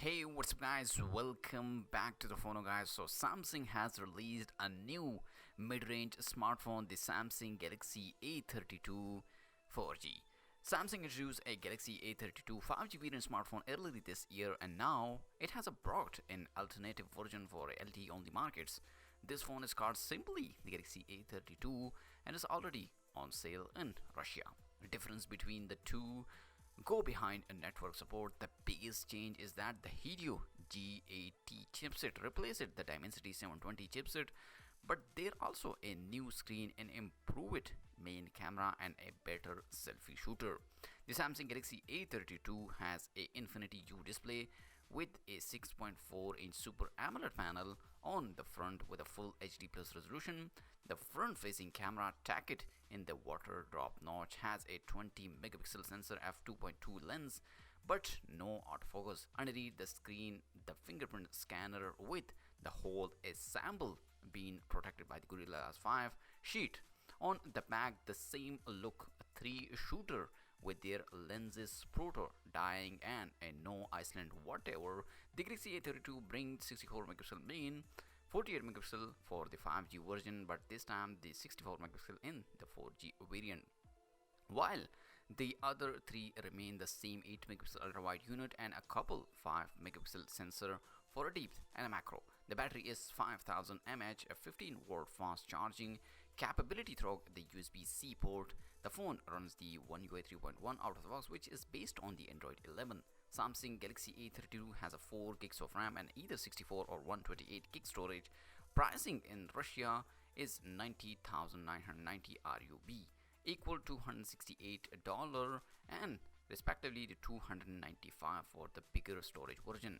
Hey, what's up, guys? Welcome back to the TheFonoGuy. So, Samsung has released a new mid-range smartphone, the Samsung Galaxy A32 4G. Samsung introduced a Galaxy A32 5G variant smartphone earlier this year, and now it has brought an alternative version for LTE-only markets. This phone is called simply the Galaxy A32 and is already on sale in Russia. The difference between the two go behind a network support. The biggest change is that the Helio G80 chipset replaced the Dimensity 720 chipset, but there also a new screen and improved main camera and a better selfie shooter. The Samsung Galaxy A32 has a Infinity U display with a 6.4-inch Super AMOLED panel on the front with a full HD plus resolution. The front-facing camera, tacked in the water drop notch, has a 20-megapixel sensor f2.2 lens, but no autofocus. Underneath the screen, the fingerprint scanner with the whole ensemble being protected by the Gorilla Glass 5 sheet. On the back, the same look 3 shooter with their lenses proto dying and a no Iceland whatever. The Galaxy A32 brings 64 megapixel main, 48 megapixel for the 5G version, but this time the 64 megapixel in the 4G variant, while the other three remain the same 8 megapixel ultra wide unit and a couple 5 megapixel sensor for a deep and a macro. The battery is 5000 mAh, a 15-volt fast charging capability through the USB-C port. The phone runs the One UI 3.1 out of the box, which is based on the Android 11. Samsung Galaxy A32 has a 4 gigs of RAM and either 64 or 128 gig storage. Pricing in Russia is 90,990 RUB, equal to $168 and respectively the $295 for the bigger storage version.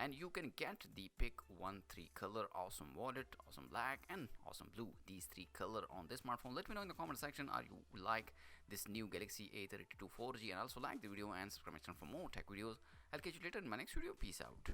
And you can get the pick 1 3 color, awesome wallet, awesome black and awesome blue. These 3 color on this smartphone. Let me know in the comment section, are you like this new Galaxy A32 4G, and also like the video and subscribe my channel for more tech videos. I'll catch you later in my next video. Peace out.